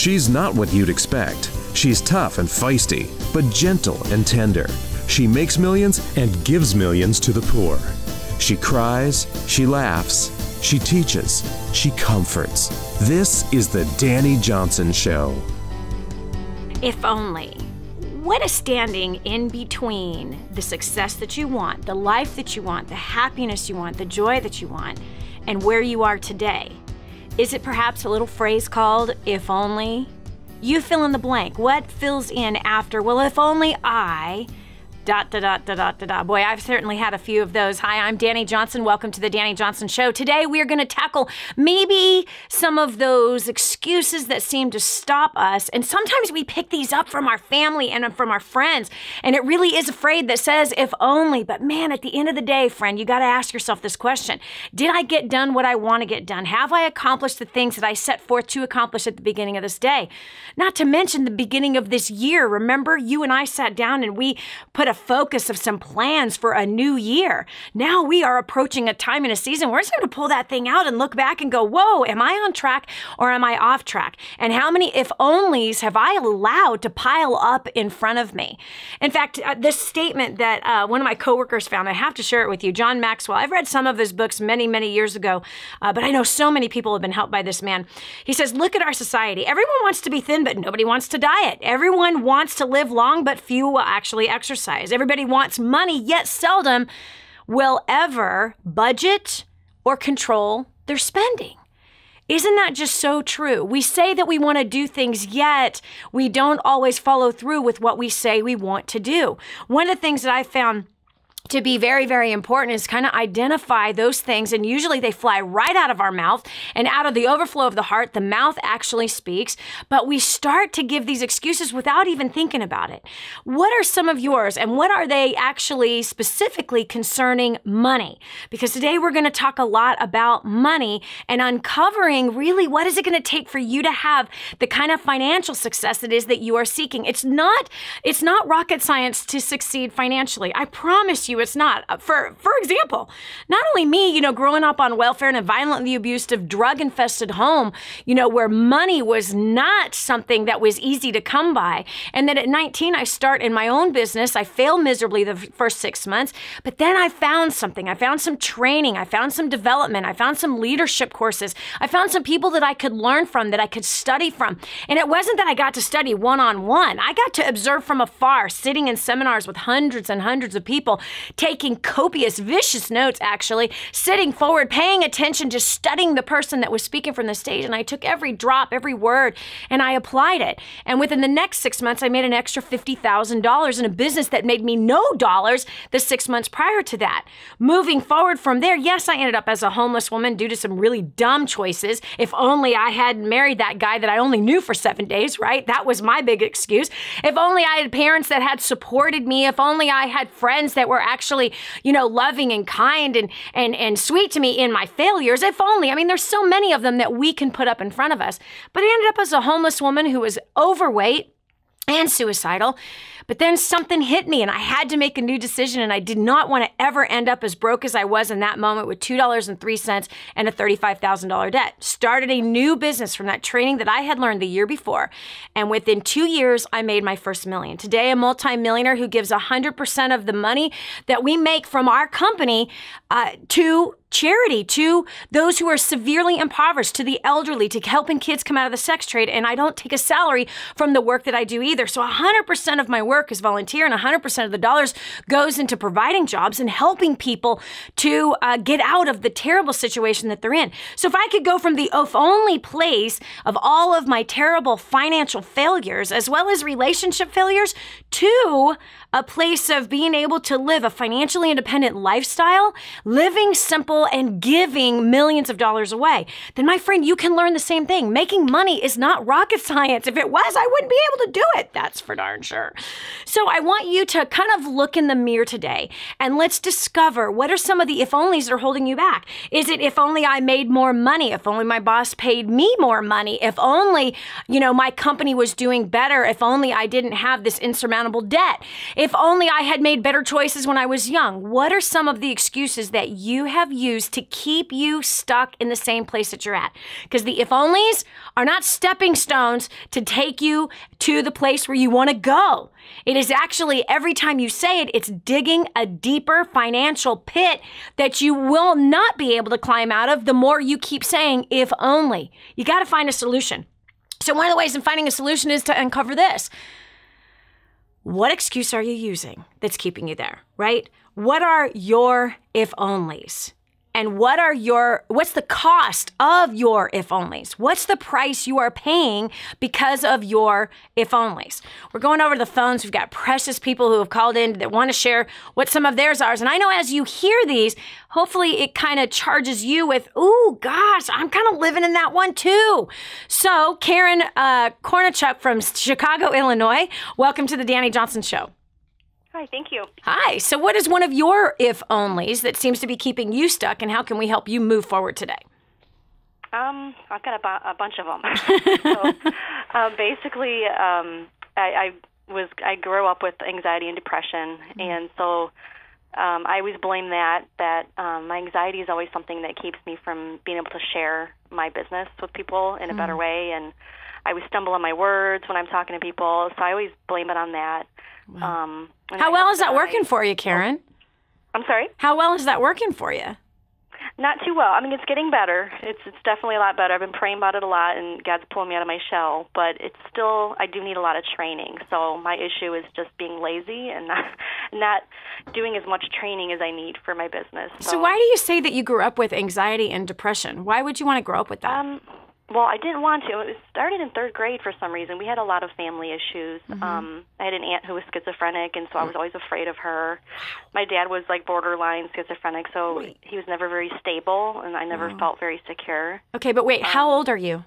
She's not what you'd expect. She's tough and feisty, but gentle and tender. She makes millions and gives millions to the poor. She cries, she laughs, she teaches, she comforts. This is the Dani Johnson Show. If only. What is standing in between the success that you want, the life that you want, the happiness you want, the joy that you want, and where you are today? Is it perhaps a little phrase called, if only? You fill in the blank. What fills in after, well, if only I... ... Boy, I've certainly had a few of those. Hi, I'm Dani Johnson. Welcome to the Dani Johnson Show. Today, we are going to tackle maybe some of those excuses that seem to stop us. And sometimes we pick these up from our family and from our friends. And it really is a phrase that says, if only. But man, at the end of the day, friend, you got to ask yourself this question. Did I get done what I want to get done? Have I accomplished the things that I set forth to accomplish at the beginning of this day? Not to mention the beginning of this year. Remember, you and I sat down and we put a focus of some plans for a new year. Now we are approaching a time in a season where it's time to pull that thing out and look back and go, whoa, am I on track or am I off track? And how many if onlys have I allowed to pile up in front of me? In fact, this statement that one of my coworkers found, I have to share it with you, John Maxwell. I've read some of his books many, many years ago, but I know so many people have been helped by this man. He says, look at our society. Everyone wants to be thin, but nobody wants to diet. Everyone wants to live long, but few will actually exercise. Everybody wants money, yet seldom will ever budget or control their spending. Isn't that just so true? We say that we want to do things, yet we don't always follow through with what we say we want to do. One of the things that I found to be very, very important is kind of identify those things, and usually they fly right out of our mouth, and out of the overflow of the heart, the mouth actually speaks, but we start to give these excuses without even thinking about it. What are some of yours, and what are they actually specifically concerning money? Because today we're going to talk a lot about money and uncovering really what is it going to take for you to have the kind of financial success it is that you are seeking. It's not rocket science to succeed financially. I promise you it's not. For example, not only me, growing up on welfare in a violently abusive, drug-infested home, where money was not something that was easy to come by. And then at 19, I start in my own business. I fail miserably the first 6 months, but then I found something. I found some training. I found some development. I found some leadership courses. I found some people that I could learn from, that I could study from. And it wasn't that I got to study one-on-one. I got to observe from afar, sitting in seminars with hundreds and hundreds of people, taking copious, vicious notes, actually, sitting forward, paying attention, just studying the person that was speaking from the stage. And I took every drop, every word, and I applied it. And within the next 6 months, I made an extra $50,000 in a business that made me no dollars the 6 months prior to that. Moving forward from there, yes, I ended up as a homeless woman due to some really dumb choices. If only I had married that guy that I only knew for 7 days, right? That was my big excuse. If only I had parents that had supported me. If only I had friends that were actually, loving and kind and sweet to me in my failures. If only. I mean, there's so many of them that we can put up in front of us. But I ended up as a homeless woman who was overweight and suicidal. But then something hit me and I had to make a new decision, and I did not want to ever end up as broke as I was in that moment with $2.03 and a $35,000 debt. Started a new business from that training that I had learned the year before. And within 2 years, I made my first million. Today, a multi-millionaire who gives 100% of the money that we make from our company to charity, to those who are severely impoverished, to the elderly, to helping kids come out of the sex trade. And I don't take a salary from the work that I do either. So 100% of my work is volunteer, and 100% of the dollars goes into providing jobs and helping people to get out of the terrible situation that they're in. So if I could go from the if only place of all of my terrible financial failures, as well as relationship failures, to a place of being able to live a financially independent lifestyle, living simple and giving millions of dollars away, then my friend, you can learn the same thing. Making money is not rocket science. If it was, I wouldn't be able to do it. That's for darn sure. So I want you to kind of look in the mirror today and let's discover what are some of the if onlys that are holding you back. Is it if only I made more money? If only my boss paid me more money? If only, my company was doing better? If only I didn't have this insurmountable debt? If only I had made better choices when I was young? What are some of the excuses that you have used use to keep you stuck in the same place that you're at. Because the if-onlys are not stepping stones to take you to the place where you want to go. It is actually, every time you say it, it's digging a deeper financial pit that you will not be able to climb out of the more you keep saying, if only. You got to find a solution. So one of the ways in finding a solution is to uncover this. What excuse are you using that's keeping you there, right? What are your if-onlys? And what's the cost of your if-onlys? What's the price you are paying because of your if-onlys? We're going over the phones. We've got precious people who have called in that want to share what some of theirs are. And I know as you hear these, hopefully it kind of charges you with, ooh, gosh, I'm kind of living in that one too. So Karen Kornichuk from Chicago, Illinois, welcome to the Dani Johnson Show. Hi, thank you. Hi. So what is one of your if-onlys that seems to be keeping you stuck, and how can we help you move forward today? I've got a bunch of them. So, basically, I grew up with anxiety and depression, and so I always blame that my anxiety is always something that keeps me from being able to share my business with people in a better way, and I always stumble on my words when I'm talking to people, so I always blame it on that. Wow. How well is that working for you, Karen? I'm sorry? How well is that working for you? Not too well. I mean, it's getting better. It's definitely a lot better. I've been praying about it a lot, and God's pulling me out of my shell. But it's still, I do need a lot of training. So my issue is just being lazy and not doing as much training as I need for my business. So why do you say that you grew up with anxiety and depression? Why would you want to grow up with that? Well, I didn't want to. It started in third grade for some reason. We had a lot of family issues. I had an aunt who was schizophrenic, and so I was always afraid of her. My dad was like borderline schizophrenic, so he was never very stable, and I never felt very secure. Okay, but wait, how old are you?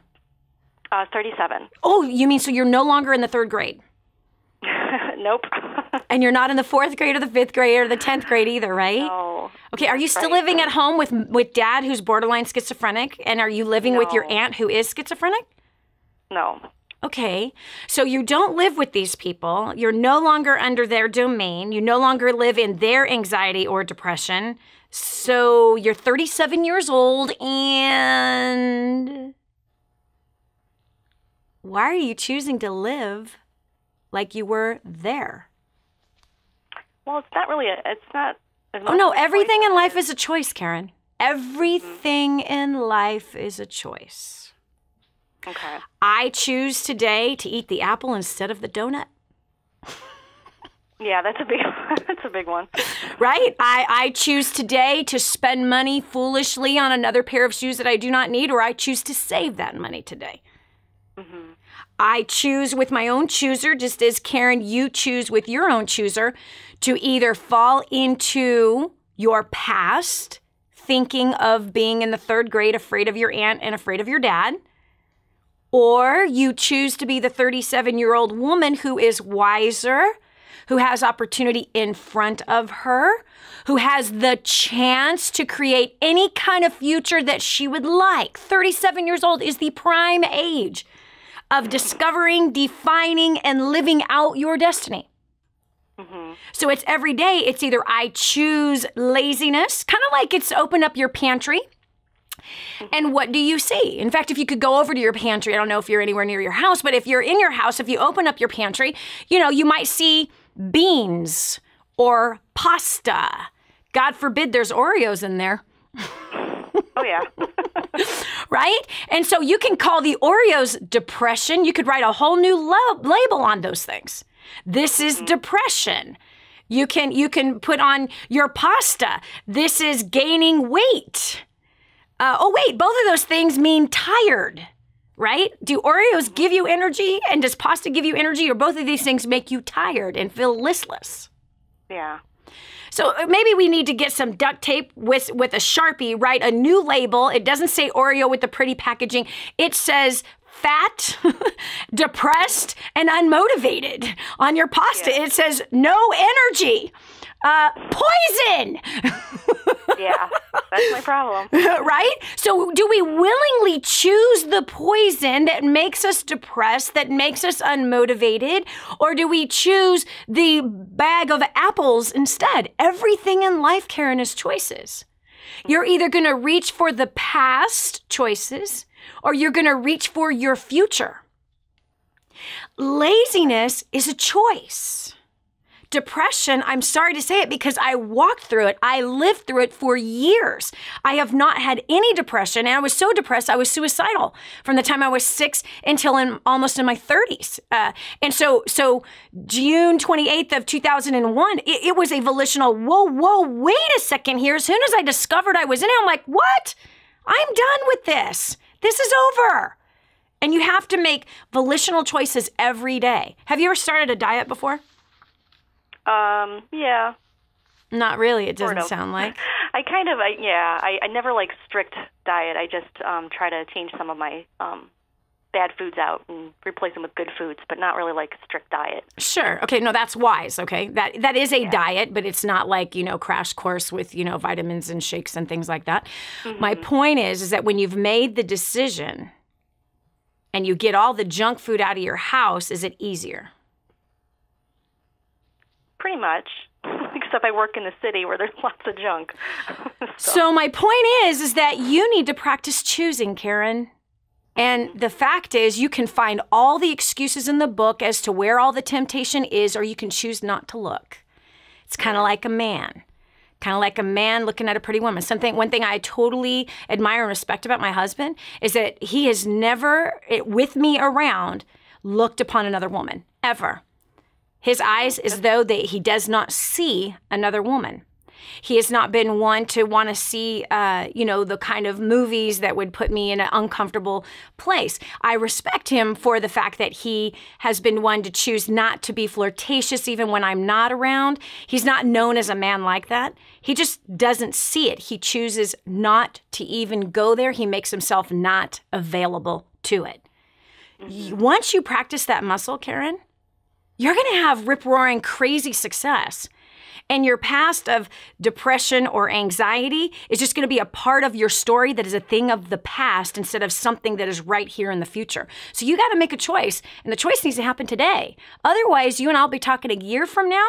37. Oh, you mean so you're no longer in the third grade? Nope. And you're not in the fourth grade or the fifth grade or the 10th grade either, right? No. Okay, are you still living at home with dad who's borderline schizophrenic? And are you living with your aunt who is schizophrenic? No. Okay, so you don't live with these people. You're no longer under their domain. You no longer live in their anxiety or depression. So you're 37 years old, and why are you choosing to live like you were there? Well, it's not really it's not. Oh, no, everything in life is a choice, Karen. Everything in life is a choice. Okay. I choose today to eat the apple instead of the donut. Yeah, that's a big one. Right? I choose today to spend money foolishly on another pair of shoes that I do not need, or I choose to save that money today. I choose with my own chooser, just as Karen, you choose with your own chooser, to either fall into your past, thinking of being in the third grade, afraid of your aunt and afraid of your dad, or you choose to be the 37-year-old woman who is wiser, who has opportunity in front of her, who has the chance to create any kind of future that she would like. 37 years old is the prime age of discovering, defining, and living out your destiny. So it's every day, it's either I choose laziness, kind of like it's open up your pantry. And what do you see? In fact, if you could go over to your pantry, I don't know if you're anywhere near your house, but if you're in your house, if you open up your pantry, you might see beans or pasta. God forbid there's Oreos in there. Oh, yeah. Right? And so you can call the Oreos depression. You could write a whole new label on those things. This is depression. You can put on your pasta. This is gaining weight. Both of those things mean tired, right? Do Oreos give you energy, and does pasta give you energy, or both of these things make you tired and feel listless? Yeah. So maybe we need to get some duct tape with a Sharpie, write a new label. It doesn't say Oreo with the pretty packaging. It says fat, depressed, and unmotivated on your pasta. Yeah. It says no energy, poison. Yeah, that's my problem. Right? So do we willingly choose the poison that makes us depressed, that makes us unmotivated, or do we choose the bag of apples instead? Everything in life, Karen, is choices. You're either going to reach for the past choices or you're going to reach for your future. Laziness is a choice. Depression, I'm sorry to say it because I walked through it. I lived through it for years. I have not had any depression, and I was so depressed I was suicidal from the time I was 6 until almost in my 30s. And so June 28th of 2001, it was a volitional, whoa, wait a second here. As soon as I discovered I was in it, I'm like, what? I'm done with this. This is over. And you have to make volitional choices every day. Have you ever started a diet before? Yeah. Not really, it doesn't sound like. I never like strict diet. I just try to change some of my bad foods out and replace them with good foods, but not really like strict diet. Sure. Okay, no, that's wise, okay? That is a diet, but it's not like, crash course with, vitamins and shakes and things like that. Mm-hmm. My point is that when you've made the decision and you get all the junk food out of your house, is it easier? Pretty much, except I work in the city where there's lots of junk. So my point is that you need to practice choosing, Karen. And the fact is you can find all the excuses in the book as to where all the temptation is, or you can choose not to look. It's kind of like a man. Kind of like a man looking at a pretty woman. One thing I totally admire and respect about my husband is that he has never, with me around, looked upon another woman, ever. His eyes as though he does not see another woman. He has not been one to want to see, the kind of movies that would put me in an uncomfortable place. I respect him for the fact that he has been one to choose not to be flirtatious even when I'm not around. He's not known as a man like that. He just doesn't see it. He chooses not to even go there. He makes himself not available to it. Mm-hmm. Once you practice that muscle, Karen, you're going to have rip-roaring crazy success. And your past of depression or anxiety is just going to be a part of your story that is a thing of the past instead of something that is right here in the future. So you got to make a choice, and the choice needs to happen today. Otherwise, you and I'll be talking a year from now,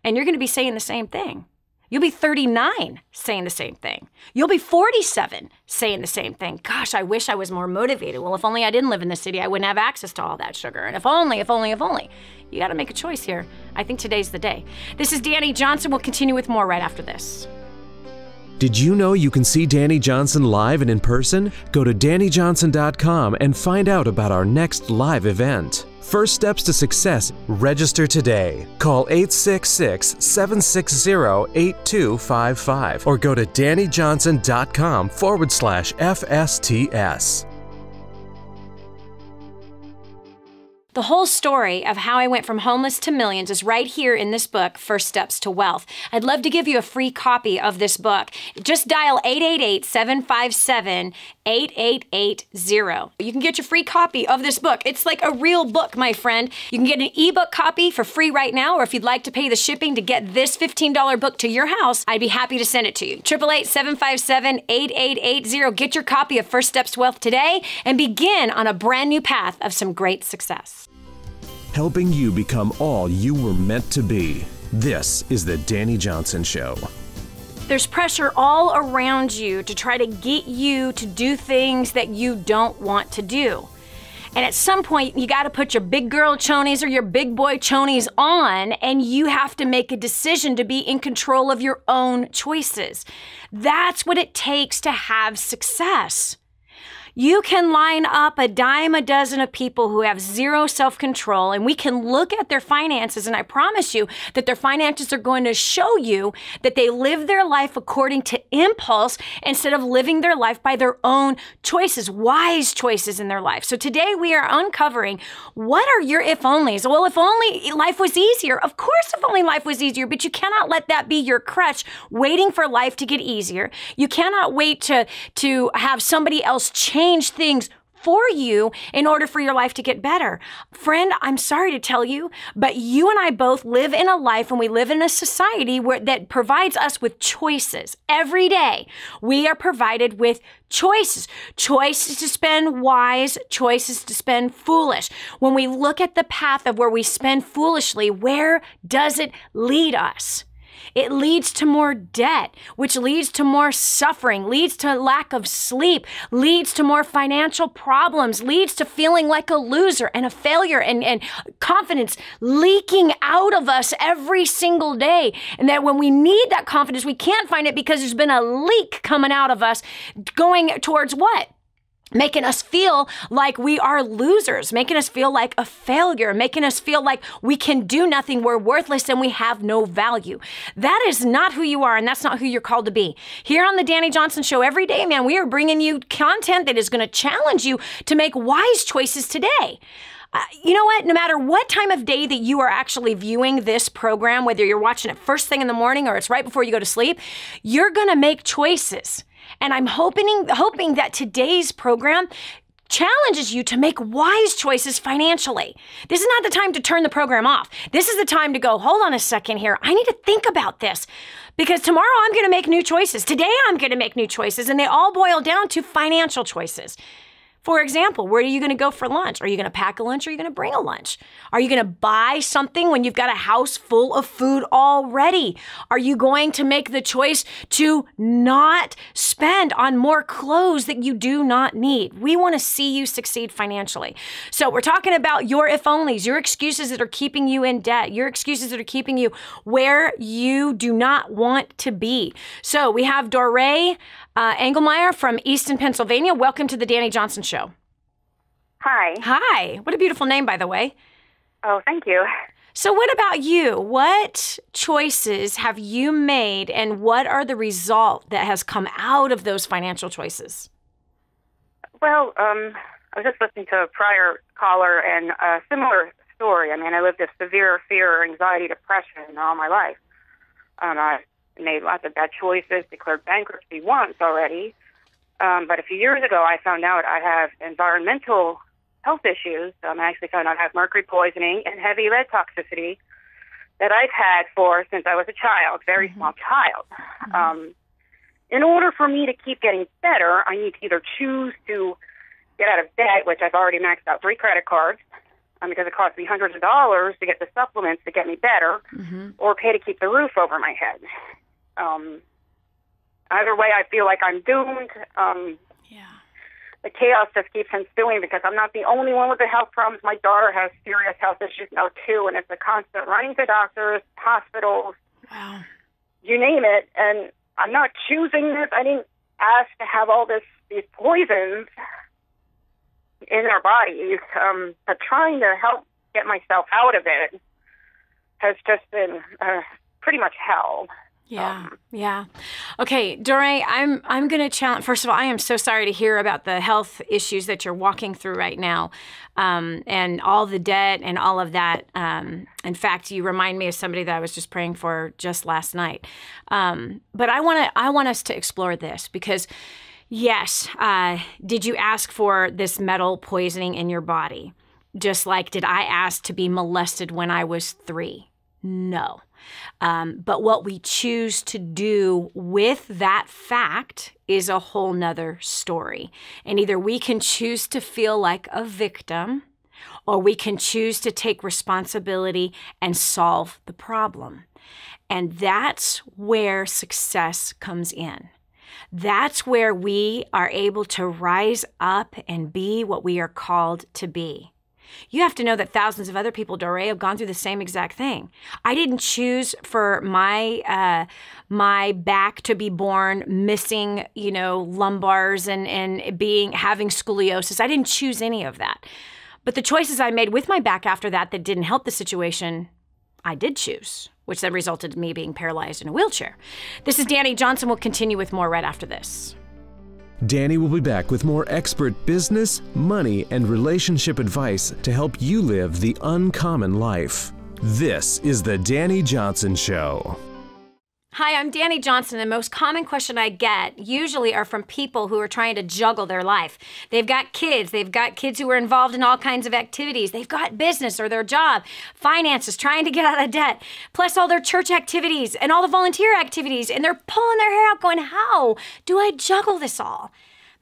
and you're going to be saying the same thing. You'll be 39 saying the same thing. You'll be 47 saying the same thing. Gosh, I wish I was more motivated. Well, if only I didn't live in the city, I wouldn't have access to all that sugar. And if only. You got to make a choice here. I think today's the day. This is Dani Johnson. We'll continue with more right after this. Did you know you can see Dani Johnson live and in person? Go to DaniJohnson.com and find out about our next live event. First steps to success. Register today. Call 866-760-8255 or go to DaniJohnson.com/FSTS. The whole story of how I went from homeless to millions is right here in this book, First Steps to Wealth. I'd love to give you a free copy of this book. Just dial 888-757-8880. You can get your free copy of this book. It's like a real book, my friend. You can get an ebook copy for free right now, or if you'd like to pay the shipping to get this $15 book to your house, I'd be happy to send it to you. 888-757-8880. Get your copy of First Steps to Wealth today and begin on a brand new path of some great success. Helping you become all you were meant to be. This is the Dani Johnson Show. There's pressure all around you to try to get you to do things that you don't want to do. And at some point, you got to put your big girl chonies or your big boy chonies on, and you have to make a decision to be in control of your own choices. That's what it takes to have success. You can line up a dime a dozen of people who have zero self-control, and we can look at their finances, and I promise you that their finances are going to show you that they live their life according to impulse instead of living their life by their own choices, wise choices in their life. So today we are uncovering what are your if-onlys. Well, if only life was easier. Of course, if only life was easier, but you cannot let that be your crutch, waiting for life to get easier. You cannot wait to have somebody else change things for you in order for your life to get better. Friend, I'm sorry to tell you, but you and I both live in a life and we live in a society that provides us with choices. Every day, we are provided with choices. Choices to spend wise, choices to spend foolish. When we look at the path of where we spend foolishly, where does it lead us? It leads to more debt, which leads to more suffering, leads to lack of sleep, leads to more financial problems, leads to feeling like a loser and a failure and confidence leaking out of us every single day. And that when we need that confidence, we can't find it because there's been a leak coming out of us going towards what? Making us feel like we are losers, making us feel like a failure, making us feel like we can do nothing, we're worthless, and we have no value. That is not who you are, and that's not who you're called to be. Here on the Dani Johnson Show every day, man, we are bringing you content that is going to challenge you to make wise choices today. You know what? No matter what time of day that you are actually viewing this program, whether you're watching it first thing in the morning or it's right before you go to sleep, you're going to make choices. And I'm hoping that today's program challenges you to make wise choices financially. This is not the time to turn the program off. This is the time to go, hold on a second here. I need to think about this because tomorrow I'm going to make new choices. Today I'm going to make new choices, and they all boil down to financial choices. For example, where are you going to go for lunch? Are you going to pack a lunch or are you going to bring a lunch? Are you going to buy something when you've got a house full of food already? Are you going to make the choice to not spend on more clothes that you do not need? We want to see you succeed financially. So we're talking about your if-onlys, your excuses that are keeping you in debt, your excuses that are keeping you where you do not want to be. So we have Doree Engelmeyer from Easton, Pennsylvania. Welcome to the Dani Johnson Show. Hi. Hi. What a beautiful name, by the way. Oh, thank you. So what about you? What choices have you made, and what are the result that has come out of those financial choices? Well, I was just listening to a prior caller, and a similar story. I mean, I lived with severe fear, anxiety, depression all my life. I made lots of bad choices, declared bankruptcy once already. But a few years ago, I found out I have environmental health issues. I actually found out I have mercury poisoning and heavy lead toxicity that I've had since I was a child, very small child. In order for me to keep getting better, I need to either choose to get out of debt, which I've already maxed out 3 credit cards, because it cost me hundreds of dollars to get the supplements to get me better, or pay to keep the roof over my head. Either way, I feel like I'm doomed. The chaos just keeps ensuing because I'm not the only one with the health problems. My daughter has serious health issues now, too, and it's a constant running to doctors, hospitals, you name it. And I'm not choosing this. I didn't ask to have all these poisons in our bodies. But trying to help get myself out of it has just been pretty much hell. Yeah. Okay, Doree, I'm going to challenge. First of all, I am so sorry to hear about the health issues that you're walking through right now, and all the debt and all of that. In fact, you remind me of somebody that I was just praying for just last night. But I want us to explore this because, yes, did you ask for this metal poisoning in your body? Just like, did I ask to be molested when I was 3? No. But what we choose to do with that fact is a whole nother story. And either we can choose to feel like a victim, or we can choose to take responsibility and solve the problem. And that's where success comes in. That's where we are able to rise up and be what we are called to be. You have to know that thousands of other people, Doree, have gone through the same exact thing. I didn't choose for my back to be born missing, lumbars and having scoliosis. I didn't choose any of that. But the choices I made with my back after that didn't help the situation, I did choose, which then resulted in me being paralyzed in a wheelchair. This is Dani Johnson. We'll continue with more right after this. Dani will be back with more expert business, money, and relationship advice to help you live the uncommon life. This is the Dani Johnson Show. Hi, I'm Dani Johnson. The most common question I get usually are from people who are trying to juggle their life. They've got kids who are involved in all kinds of activities. They've got business or their job, finances, trying to get out of debt, plus all their church activities and all the volunteer activities, and they're pulling their hair out going, how do I juggle this all?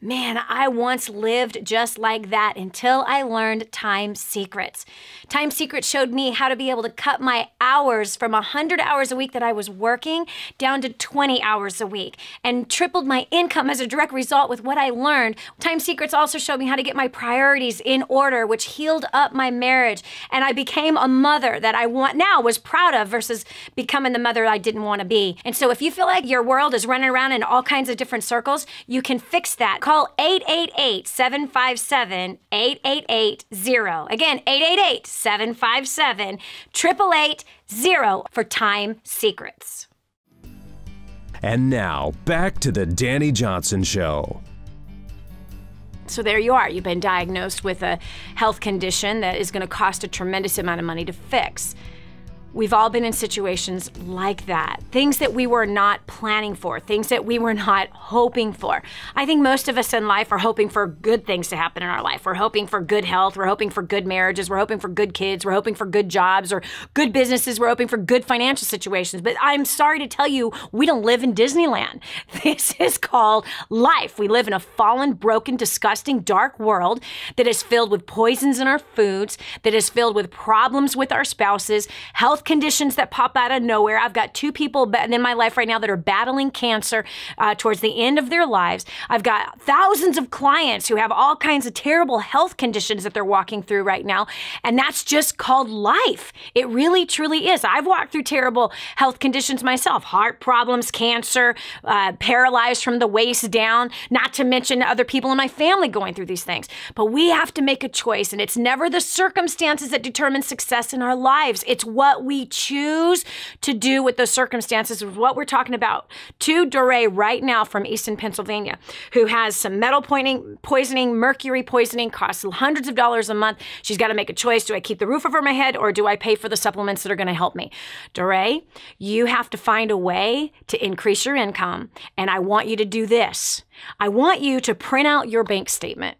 Man, I once lived just like that until I learned Time Secrets. Time Secrets showed me how to be able to cut my hours from 100 hours a week that I was working down to 20 hours a week and tripled my income as a direct result with what I learned. Time Secrets also showed me how to get my priorities in order, which healed up my marriage. And I became a mother that I was proud of versus becoming the mother I didn't want to be. And so if you feel like your world is running around in all kinds of different circles, you can fix that. Call 888-757-8880. Again, 888-757-8880 for Time Secrets. And now, back to the Dani Johnson Show. So there you are. You've been diagnosed with a health condition that is going to cost a tremendous amount of money to fix. We've all been in situations like that. Things that we were not planning for, things that we were not hoping for. I think most of us in life are hoping for good things to happen in our life. We're hoping for good health. We're hoping for good marriages. We're hoping for good kids. We're hoping for good jobs or good businesses. We're hoping for good financial situations. But I'm sorry to tell you, we don't live in Disneyland. This is called life. We live in a fallen, broken, disgusting, dark world that is filled with poisons in our foods, that is filled with problems with our spouses, health conditions that pop out of nowhere. I've got 2 people in my life right now that are battling cancer towards the end of their lives. I've got thousands of clients who have all kinds of terrible health conditions that they're walking through right now. And that's just called life. It really, truly is. I've walked through terrible health conditions myself. Heart problems, cancer, paralyzed from the waist down, not to mention other people in my family going through these things. But we have to make a choice. And it's never the circumstances that determine success in our lives. It's what we choose to do with those circumstances is what we're talking about. To Doree right now from Easton, Pennsylvania, who has some metal poisoning, mercury poisoning, costs hundreds of dollars a month. She's got to make a choice. Do I keep the roof over my head or do I pay for the supplements that are going to help me? Doree, you have to find a way to increase your income. And I want you to do this. I want you to print out your bank statement.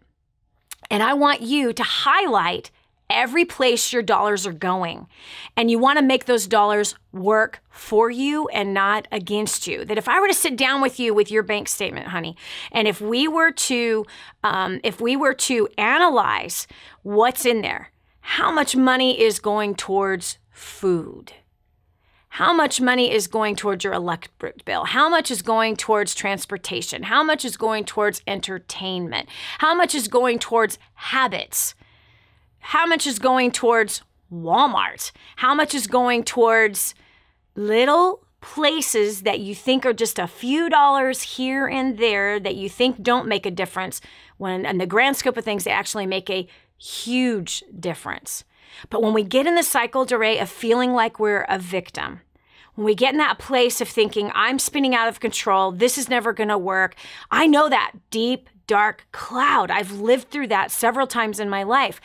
And I want you to highlight every place your dollars are going. And you want to make those dollars work for you and not against you. That if I were to sit down with you with your bank statement, honey, and if we were to analyze what's in there, how much money is going towards food? How much money is going towards your electric bill? How much is going towards transportation? How much is going towards entertainment? How much is going towards habits? How much is going towards Walmart? How much is going towards little places that you think are just a few dollars here and there that you think don't make a difference when in the grand scope of things, they actually make a huge difference. But when we get in the cycle, Doree, of feeling like we're a victim, when we get in that place of thinking, I'm spinning out of control, this is never going to work. I know that deep, dark cloud. I've lived through that several times in my life.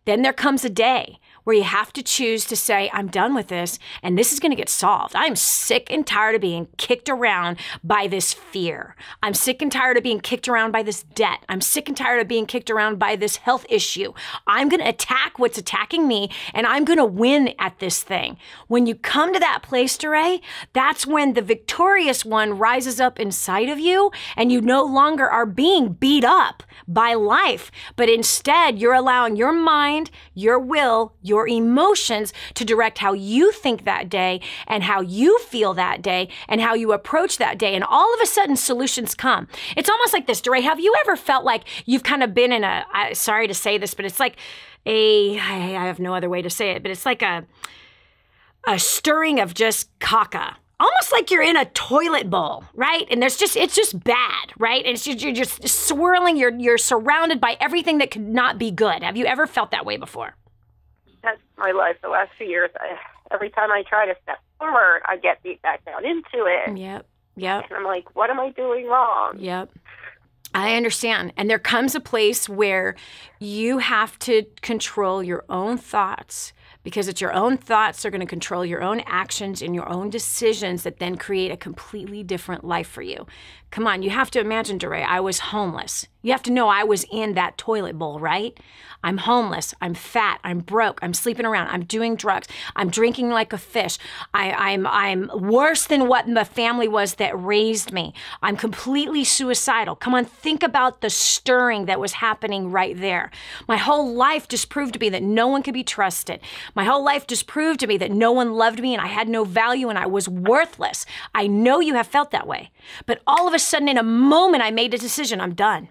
Then there comes a day where you have to choose to say, I'm done with this, and this is going to get solved. I'm sick and tired of being kicked around by this fear. I'm sick and tired of being kicked around by this debt. I'm sick and tired of being kicked around by this health issue. I'm going to attack what's attacking me, and I'm going to win at this thing. When you come to that place, Doree, that's when the victorious one rises up inside of you, and you no longer are being beat up by life, but instead you're allowing your mind, your will, your emotions to direct how you think that day and how you feel that day and how you approach that day. And all of a sudden solutions come. It's almost like this, Doree. Have you ever felt like you've kind of been in sorry to say this, but it's like I have no other way to say it, but it's like a stirring of just caca. Almost like you're in a toilet bowl, right? And it's just bad, right? And you're just swirling, you're surrounded by everything that could not be good. Have you ever felt that way before? That's my life the last few years. Every time I try to step forward, I get beat back down into it. Yep. And I'm like, what am I doing wrong? Yep. I understand. And there comes a place where you have to control your own thoughts, because it's your own thoughts that are going to control your own actions and your own decisions that then create a completely different life for you. Come on, you have to imagine, Doree, I was homeless. You have to know I was in that toilet bowl, right? I'm homeless. I'm fat. I'm broke. I'm sleeping around. I'm doing drugs. I'm drinking like a fish. I'm worse than what the family was that raised me. I'm completely suicidal. Come on, think about the stirring that was happening right there. My whole life just proved to me that no one could be trusted. My whole life just proved to me that no one loved me and I had no value and I was worthless. I know you have felt that way. But all of a sudden, in a moment, I made a decision. I'm done.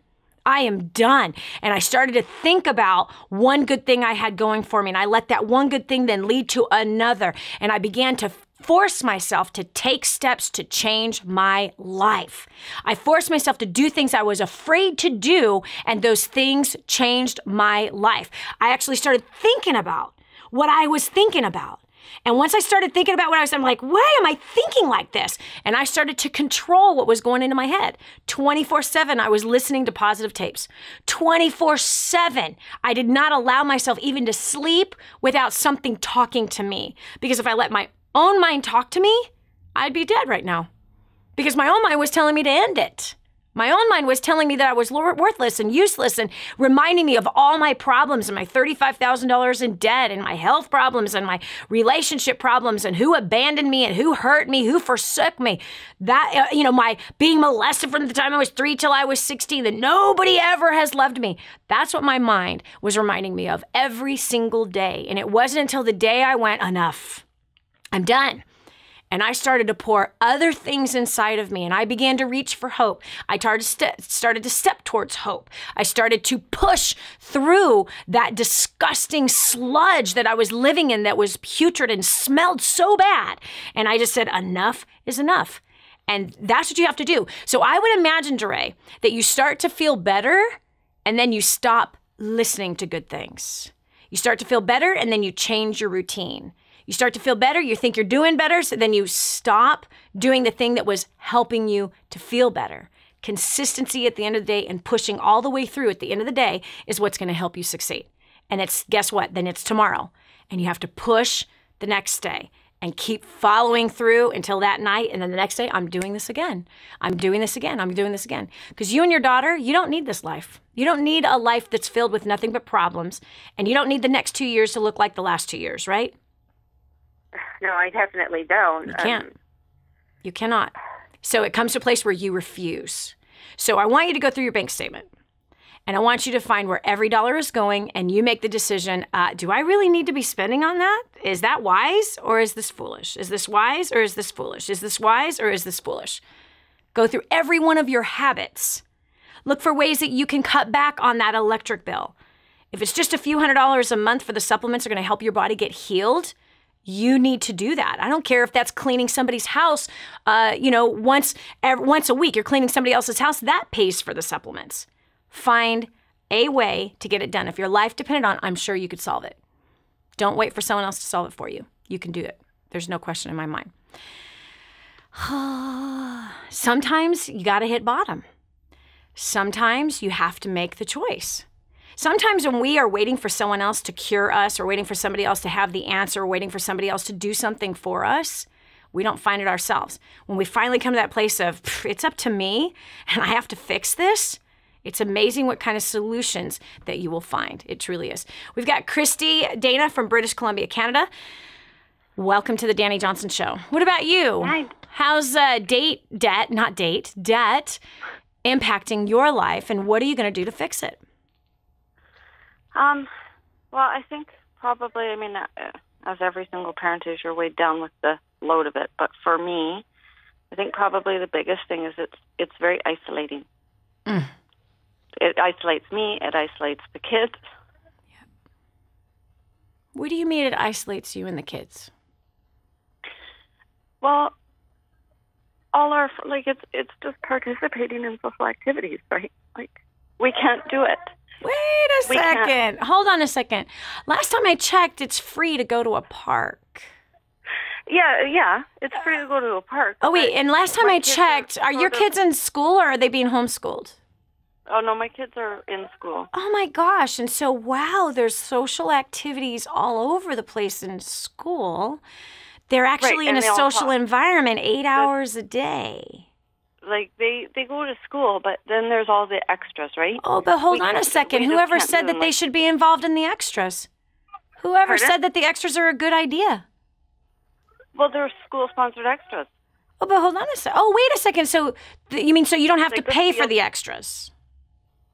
I am done. And I started to think about one good thing I had going for me. And I let that one good thing then lead to another. And I began to force myself to take steps to change my life. I forced myself to do things I was afraid to do. And those things changed my life. I actually started thinking about what I was thinking about. And once I started thinking about what I'm like, why am I thinking like this? And I started to control what was going into my head. 24/7, I was listening to positive tapes. 24/7, I did not allow myself even to sleep without something talking to me. Because if I let my own mind talk to me, I'd be dead right now. Because my own mind was telling me to end it. My own mind was telling me that I was worthless and useless and reminding me of all my problems and my $35,000 in debt and my health problems and my relationship problems and who abandoned me and who hurt me, who forsook me. That, my being molested from the time I was 3 till I was 16, that nobody ever has loved me. That's what my mind was reminding me of every single day. And it wasn't until the day I went, enough. I'm done. And I started to pour other things inside of me, and I began to reach for hope. I started to step towards hope. I started to push through that disgusting sludge that I was living in that was putrid and smelled so bad. And I just said, enough is enough. And that's what you have to do. So I would imagine, Doree, that you start to feel better, and then you stop listening to good things. You start to feel better, and then you change your routine. You start to feel better, you think you're doing better, so then you stop doing the thing that was helping you to feel better. Consistency at the end of the day and pushing all the way through at the end of the day is what's going to help you succeed. And it's, guess what? Then it's tomorrow. And you have to push the next day and keep following through until that night. And then the next day, I'm doing this again. I'm doing this again. I'm doing this again. Because you and your daughter, you don't need this life. You don't need a life that's filled with nothing but problems. And you don't need the next 2 years to look like the last 2 years, right? No, I definitely don't. You can't. You cannot. So it comes to a place where you refuse. So I want you to go through your bank statement. And I want you to find where every dollar is going, and you make the decision, do I really need to be spending on that? Is that wise, or is this foolish? Is this wise, or is this foolish? Is this wise, or is this foolish? Go through every one of your habits. Look for ways that you can cut back on that electric bill. If it's just a few $100s a month for the supplements that are going to help your body get healed, you need to do that. I don't care if that's cleaning somebody's house, once a week. You're cleaning somebody else's house. That pays for the supplements. Find a way to get it done. If your life depended on it, I'm sure you could solve it. Don't wait for someone else to solve it for you. You can do it. There's no question in my mind. Sometimes you got to hit bottom. Sometimes you have to make the choice. Sometimes when we are waiting for someone else to cure us or waiting for somebody else to have the answer or waiting for somebody else to do something for us, we don't find it ourselves. When we finally come to that place of, it's up to me and I have to fix this, it's amazing what kind of solutions that you will find. It truly is. We've got Kristie Dana from British Columbia, Canada. Welcome to the Dani Johnson Show. What about you? Hi. How's debt impacting your life, and what are you going to do to fix it? Well, I think probably, as every single parent is, you're weighed down with the load of it. But for me, I think probably the biggest thing is it's very isolating. Mm. It isolates me. It isolates the kids. Yep. What do you mean it isolates you and the kids? Well, it's just participating in social activities, right? We can't do it. Wait a second. Hold on a second. Last time I checked, it's free to go to a park. Yeah, it's free to go to a park. Oh, wait, and last time I checked, are your kids in school or are they being homeschooled? Oh, no, my kids are in school. Oh, my gosh. And so, wow, there's social activities all over the place in school. They're actually in a social environment 8 hours a day. like they go to school, but then there's all the extras, right? Oh, but hold on a second. Whoever said that they should be involved in the extras? Whoever said that the extras are a good idea? Well, they're school-sponsored extras. Oh, but hold on a second. Oh, wait a second. So you mean so you don't have to pay for the extras?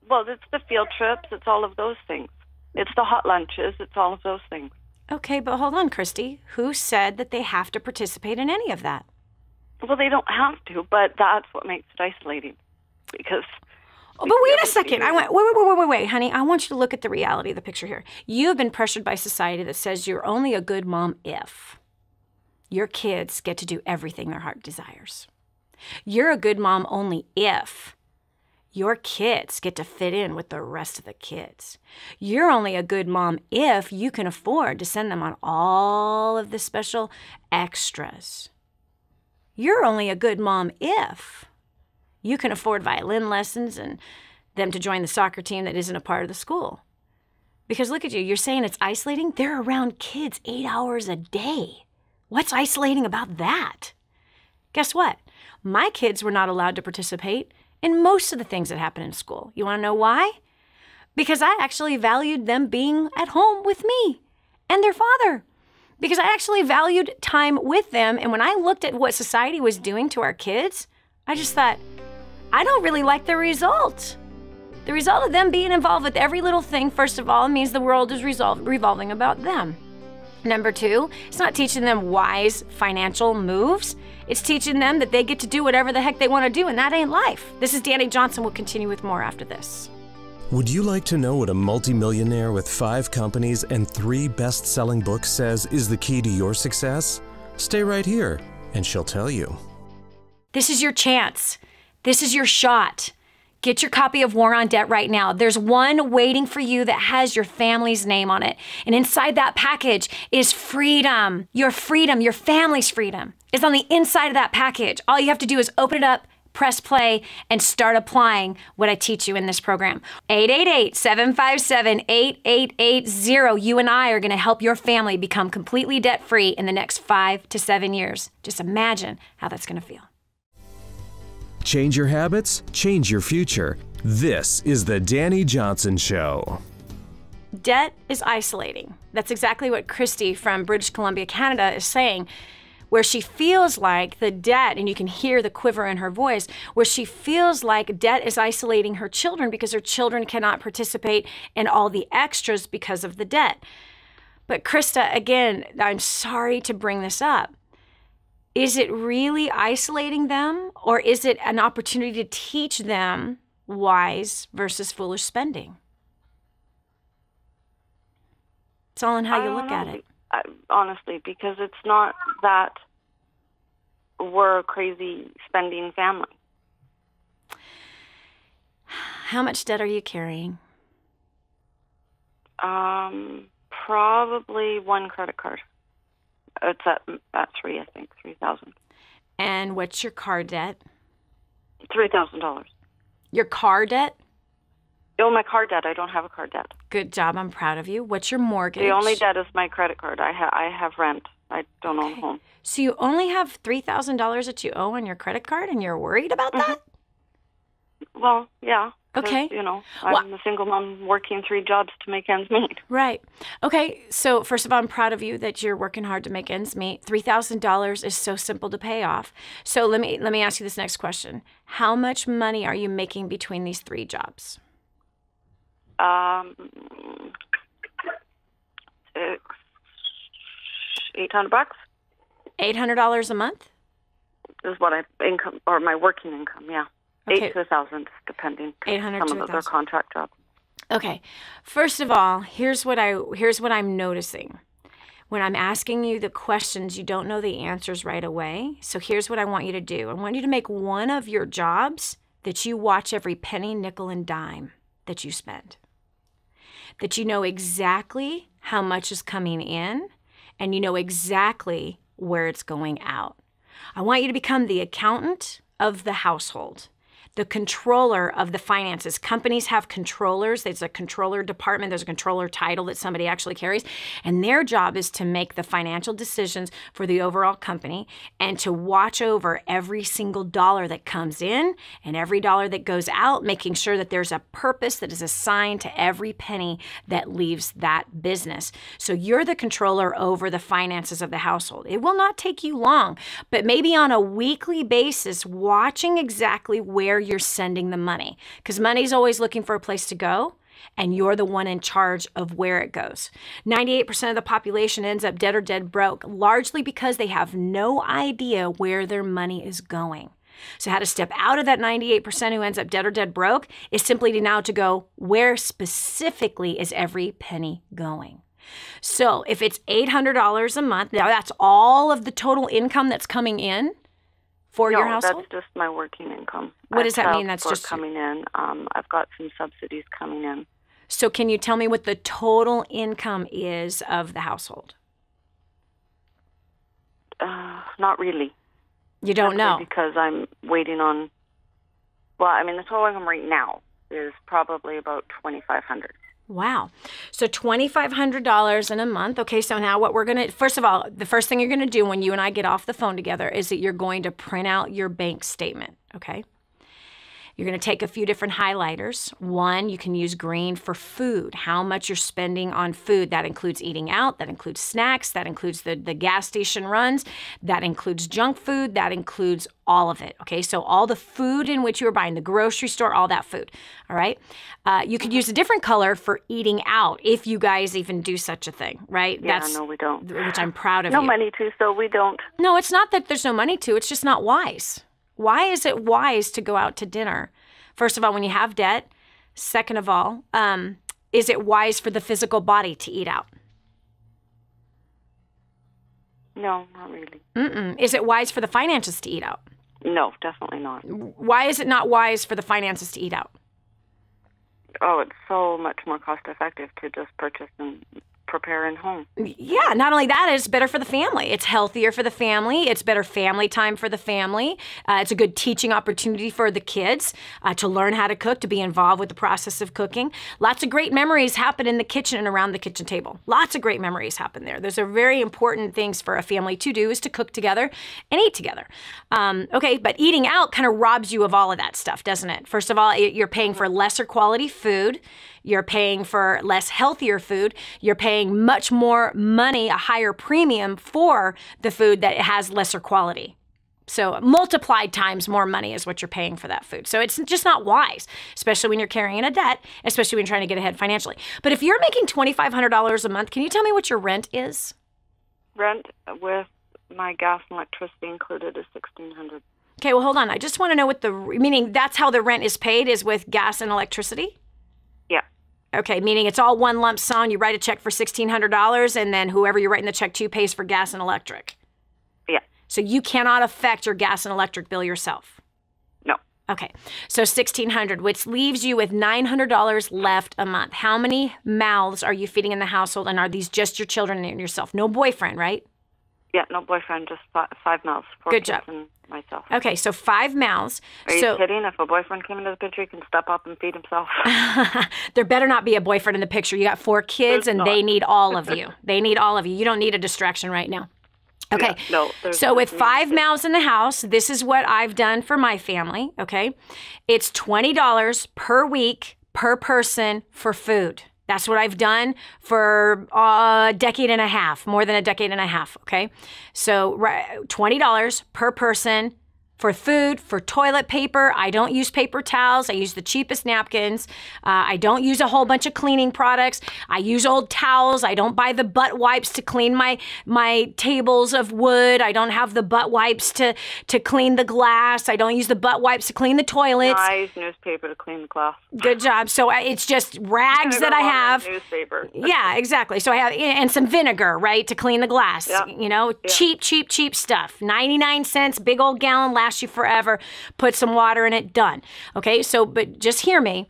Well, it's the field trips. It's all of those things. It's the hot lunches. It's all of those things. Okay, but hold on, Kristie. Who said that they have to participate in any of that? Well, they don't have to, but that's what makes it isolating. Because... Oh, but wait a second. Wait, honey. I want you to look at the reality of the picture here. You've been pressured by society that says you're only a good mom if your kids get to do everything their heart desires. You're a good mom only if your kids get to fit in with the rest of the kids. You're only a good mom if you can afford to send them on all of the special extras. You're only a good mom if you can afford violin lessons and them to join the soccer team that isn't a part of the school. Because look at you, you're saying it's isolating? They're around kids 8 hours a day. What's isolating about that? Guess what? My kids were not allowed to participate in most of the things that happen in school. You want to know why? Because I actually valued them being at home with me and their father. Because I actually valued time with them. And when I looked at what society was doing to our kids, I just thought, I don't really like the result. The result of them being involved with every little thing, first of all, means the world is revolving about them. Number two, it's not teaching them wise financial moves. It's teaching them that they get to do whatever the heck they want to do, and that ain't life. This is Dani Johnson. We'll continue with more after this. Would you like to know what a multi-millionaire with 5 companies and 3 best-selling books says is the key to your success? Stay right here, and she'll tell you. This is your chance. This is your shot. Get your copy of War on Debt right now. There's one waiting for you that has your family's name on it. And inside that package is freedom. Your freedom, your family's freedom is on the inside of that package. All you have to do is open it up, press play, and start applying what I teach you in this program. 888-757-8880. You and I are going to help your family become completely debt-free in the next 5 to 7 years. Just imagine how that's going to feel. Change your habits, change your future. This is the Dani Johnson Show. Debt is isolating. That's exactly what Kristie from British Columbia, Canada is saying, where she feels like the debt, and you can hear the quiver in her voice, where she feels like debt is isolating her children because her children cannot participate in all the extras because of the debt. But Krista, again, I'm sorry to bring this up. Is it really isolating them, or is it an opportunity to teach them wise versus foolish spending? It's all in how you look at it. Honestly, because it's not that we're a crazy spending family. How much debt are you carrying? Probably 1 credit card. It's at 3, I think, 3,000. And what's your car debt? $3,000. Your car debt? Oh, my car debt. I don't have a car debt. Good job. I'm proud of you. What's your mortgage? The only debt is my credit card. I have rent. I don't own a home. So you only have $3,000 that you owe on your credit card, and you're worried about that? Well, yeah. Okay. You know, I'm a single mom working 3 jobs to make ends meet. Right. Okay. So first of all, I'm proud of you that you're working hard to make ends meet. $3,000 is so simple to pay off. So let me ask you this next question. How much money are you making between these 3 jobs? $800. $800 a month? Is what my working income, yeah. Okay. 8 to 1,000, depending. 800 some to of their contract jobs. Okay. First of all, here's what I'm noticing. When I'm asking you the questions, you don't know the answers right away. So here's what I want you to do. I want you to make one of your jobs that you watch every penny, nickel, and dime that you spend. That you know exactly how much is coming in, and you know exactly where it's going out. I want you to become the accountant of the household. the controller of the finances. Companies have controllers. There's a controller department. There's a controller title that somebody actually carries. And their job is to make the financial decisions for the overall company and to watch over every single dollar that comes in and every dollar that goes out, making sure that there's a purpose that is assigned to every penny that leaves that business. So you're the controller over the finances of the household. It will not take you long, but maybe on a weekly basis, watching exactly where you're sending the money, because money's always looking for a place to go, and you're the one in charge of where it goes. 98% of the population ends up dead or dead broke, largely because they have no idea where their money is going. So how to step out of that 98% who ends up dead or dead broke is simply to go, where specifically is every penny going? So if it's $800 a month, now that's all of the total income that's coming in for your household? No, that's just my working income. What does that mean? That's just coming in. I've got some subsidies coming in. So can you tell me what the total income is of the household? Not really. You don't know? Because I'm waiting on, the total income right now is probably about $2,500. Wow. So $2,500 in a month. Okay, so now what we're going to, first of all, the first thing you're going to do when you and I get off the phone together is that you're going to print out your bank statement, okay? You're going to take a few different highlighters. One, you can use green for food, how much you're spending on food. That includes eating out, that includes snacks, that includes the gas station runs, that includes junk food, that includes all of it, okay? So all the food in which you are buying, the grocery store, all that food, all right? You could use a different color for eating out, if you guys even do such a thing, right? Yeah, no, we don't. Which I'm proud of you. No money to, so we don't. No, it's not that there's no money to, it's just not wise. Why is it wise to go out to dinner? First of all, when you have debt. Second of all, is it wise for the physical body to eat out? No, not really. Is it wise for the finances to eat out? No, definitely not. Why is it not wise for the finances to eat out? Oh, it's so much more cost effective to just purchase and prepare in home. Yeah, not only that, it's better for the family. It's healthier for the family. It's better family time for the family. It's a good teaching opportunity for the kids to learn how to cook, to be involved with the process of cooking. Lots of great memories happen in the kitchen and around the kitchen table. Lots of great memories happen there. Those are very important things for a family to do, is to cook together and eat together. Okay, but eating out kind of robs you of all of that stuff, doesn't it? First of all, you're paying for lesser quality food. You're paying for less healthier food. You're paying much more money, a higher premium for the food that has lesser quality. So multiplied times more money is what you're paying for that food. So it's just not wise, especially when you're carrying a debt, especially when you're trying to get ahead financially. But if you're making $2,500 a month, can you tell me what your rent is? Rent with my gas and electricity included is $1,600. Okay, well, hold on. I just want to know what meaning that's how the rent is paid, is with gas and electricity? Yeah. Okay, meaning it's all one lump sum. You write a check for $1,600, and then whoever you're writing the check to pays for gas and electric. Yeah. So you cannot affect your gas and electric bill yourself. No. Okay, so $1,600, which leaves you with $900 left a month. How many mouths are you feeding in the household, and are these just your children and yourself? No boyfriend, right? Yeah, no boyfriend, just five mouths. Good job. And myself. Okay, so 5 mouths. Are you kidding? If a boyfriend came into the picture, he can step up and feed himself. There better not be a boyfriend in the picture. You got 4 kids, and they need all of you. They need all of you. You don't need a distraction right now. Okay, yeah, no, so with 5 mouths in the house, this is what I've done for my family, okay? It's $20 per week per person for food. That's what I've done for a decade and a half, more than a decade and a half, okay? So $20 per person for food, for toilet paper. I don't use paper towels. I use the cheapest napkins. I don't use a whole bunch of cleaning products. I use old towels. I don't buy the butt wipes to clean my tables of wood. I don't have the butt wipes to clean the glass. I don't use the butt wipes to clean the toilets. No, I use newspaper to clean the glass. Good job. So it's just rags that I have. Newspaper. Yeah, exactly. So I have, and some vinegar, right, to clean the glass. Yep. You know, Yep. cheap stuff. 99 cents, big old gallon, lasts you forever. Put some water in it, done. Okay, so, but just hear me.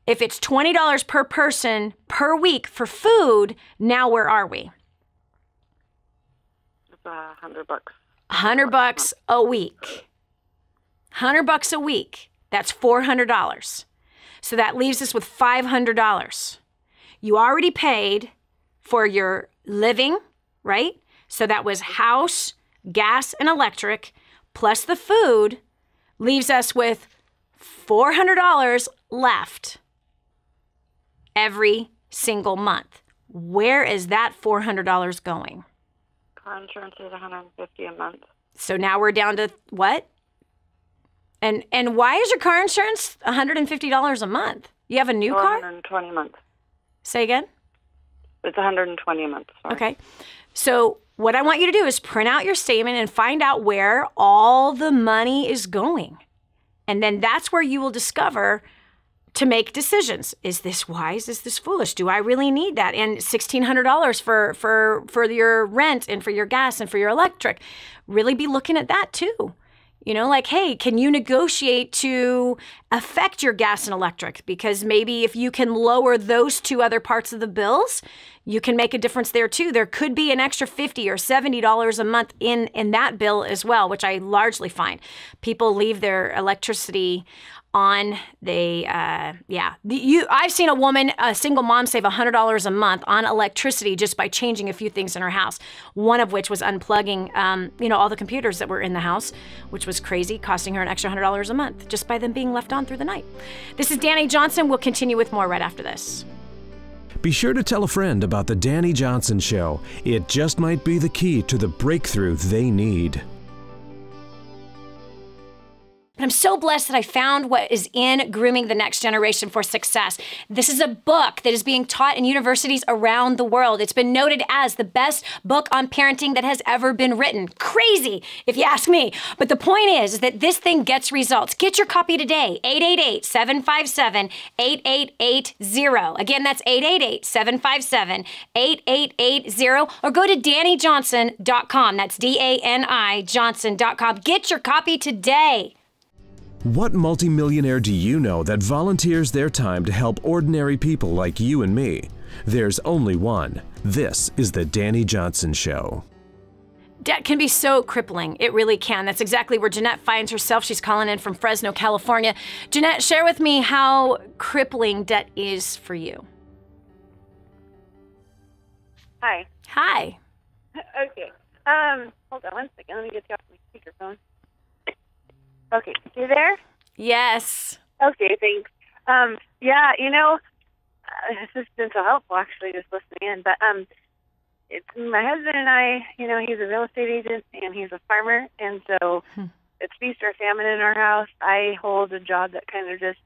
If it's $20 per person per week for food, now where are we? It's $100. $100 a week. $100 a week. That's $400. So that leaves us with $500. You already paid for your living, right? So that was house, gas, and electric, plus the food, leaves us with $400 left every single month. Where is that $400 going? Car insurance is $150 a month. So now we're down to what? And why is your car insurance $150 a month? You have a new car? $120 a month. Say again? It's $120 a month. Sorry. Okay. So what I want you to do is print out your statement and find out where all the money is going. And then that's where you will discover to make decisions. Is this wise? Is this foolish? Do I really need that? And $1,600 for your rent and for your gas and for your electric. Really be looking at that too. You know, like, hey, can you negotiate to affect your gas and electric? Because maybe if you can lower those two other parts of the bills, you can make a difference there too. There could be an extra $50 or $70 a month in that bill as well, which I largely find. People leave their electricity on. I've seen a woman, a single mom, save $100 a month on electricity just by changing a few things in her house. One of which was unplugging, all the computers that were in the house, which was crazy, costing her an extra $100 a month just by them being left on through the night. This is Dani Johnson. We'll continue with more right after this. Be sure to tell a friend about the Dani Johnson Show. It just might be the key to the breakthrough they need. I'm so blessed that I found what is in Grooming the Next Generation for Success. This is a book that is being taught in universities around the world. It's been noted as the best book on parenting that has ever been written. Crazy, if you ask me. But the point is that this thing gets results. Get your copy today, 888-757-8880. Again, that's 888-757-8880. Or go to DaniJohnson.com. That's DANI Johnson.com. Get your copy today. What multimillionaire do you know that volunteers their time to help ordinary people like you and me? There's only one. This is the Dani Johnson Show. Debt can be so crippling. It really can. That's exactly where Jeanette finds herself. She's calling in from Fresno, California. Jeanette, share with me how crippling debt is for you. Hi. Hi. Okay. Hold on one second. Let me get you off my speakerphone. Okay, you there? Yes. Okay, thanks. This has been so helpful, actually, just listening in. But it's my husband and I, he's a real estate agent and he's a farmer. And so it's feast or famine in our house. I hold a job that kind of just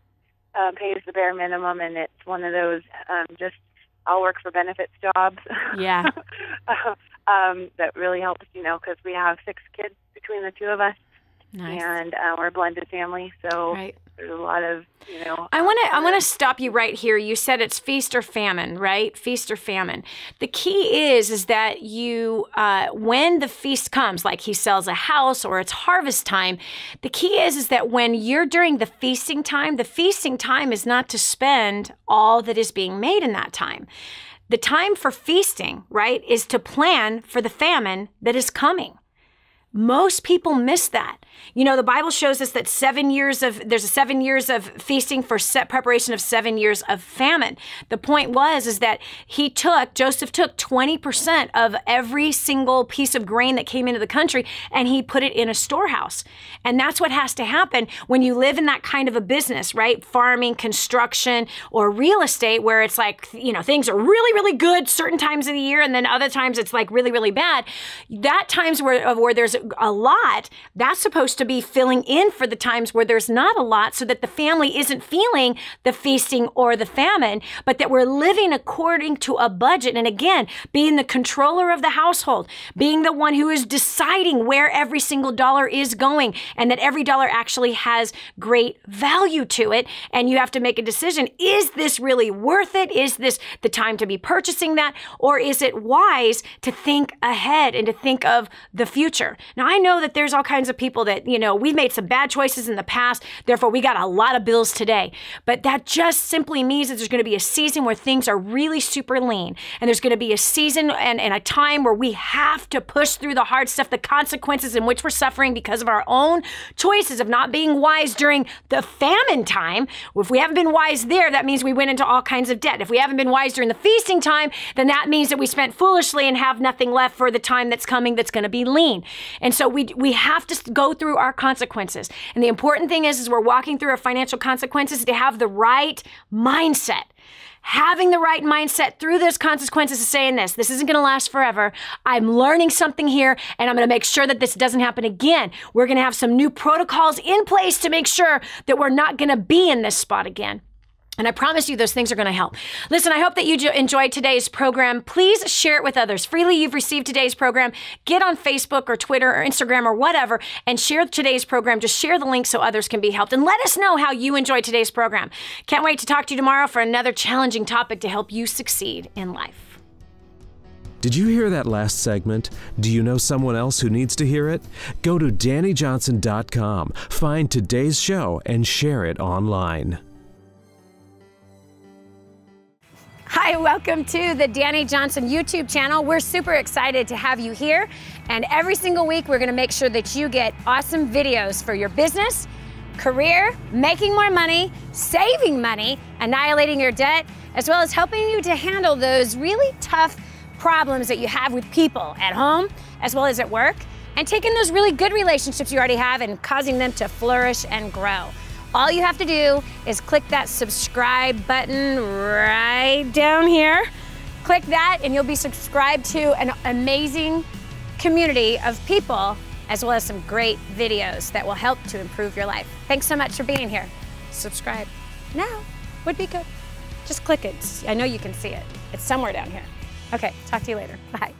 pays the bare minimum. And it's one of those I'll work for benefits jobs. Yeah. That really helps, because we have 6 kids between the two of us. Nice. And we're a blended family, so right. There's a lot of, I want to stop you right here. You said it's feast or famine, right? Feast or famine. The key is that you, when the feast comes, like he sells a house or it's harvest time, the key is that when you're during the feasting time is not to spend all that is being made in that time. The time for feasting, right, is to plan for the famine that is coming. Most people miss that. The Bible shows us that there's 7 years of feasting for preparation of 7 years of famine. The point is that Joseph took 20% of every single piece of grain that came into the country and he put it in a storehouse. And that's what has to happen when you live in that kind of a business, right? Farming, construction, or real estate, where it's like, things are really, really good certain times of the year and then other times it's like really, really bad. That times where there's a lot, that's supposed to be filling in for the times where there's not a lot, so that the family isn't feeling the feasting or the famine, but that we're living according to a budget. And again, being the controller of the household, being the one who is deciding where every single dollar is going, and that every dollar actually has great value to it. And you have to make a decision. Is this really worth it? Is this the time to be purchasing that? Or is it wise to think ahead and to think of the future? Now, I know that there's all kinds of people that that, you know, we've made some bad choices in the past, therefore we got a lot of bills today. But that just simply means that there's going to be a season where things are really super lean. And there's going to be a season and a time where we have to push through the hard stuff, the consequences in which we're suffering because of our own choices of not being wise during the famine time. If we haven't been wise there, that means we went into all kinds of debt. If we haven't been wise during the feasting time, then that means that we spent foolishly and have nothing left for the time that's coming that's going to be lean. And so we have to go through our consequences. And the important thing is we're walking through our financial consequences to have the right mindset. Having the right mindset through those consequences is saying this isn't going to last forever. I'm learning something here, and I'm going to make sure that this doesn't happen again. We're going to have some new protocols in place to make sure that we're not going to be in this spot again. And I promise you those things are going to help. Listen, I hope that you enjoyed today's program. Please share it with others. Freely you've received today's program. Get on Facebook or Twitter or Instagram or whatever and share today's program. Just share the link so others can be helped. And let us know how you enjoyed today's program. Can't wait to talk to you tomorrow for another challenging topic to help you succeed in life. Did you hear that last segment? Do you know someone else who needs to hear it? Go to DaniJohnson.com, find today's show, and share it online. Hi, welcome to the Dani Johnson YouTube channel. We're super excited to have you here. And every single week, we're going to make sure that you get awesome videos for your business, career, making more money, saving money, annihilating your debt, as well as helping you to handle those really tough problems that you have with people at home, as well as at work, and taking those really good relationships you already have and causing them to flourish and grow. All you have to do is click that subscribe button right down here. Click that and you'll be subscribed to an amazing community of people, as well as some great videos that will help to improve your life. Thanks so much for being here. Subscribe now would be good. Just click it. I know you can see it. It's somewhere down here. Okay, talk to you later. Bye.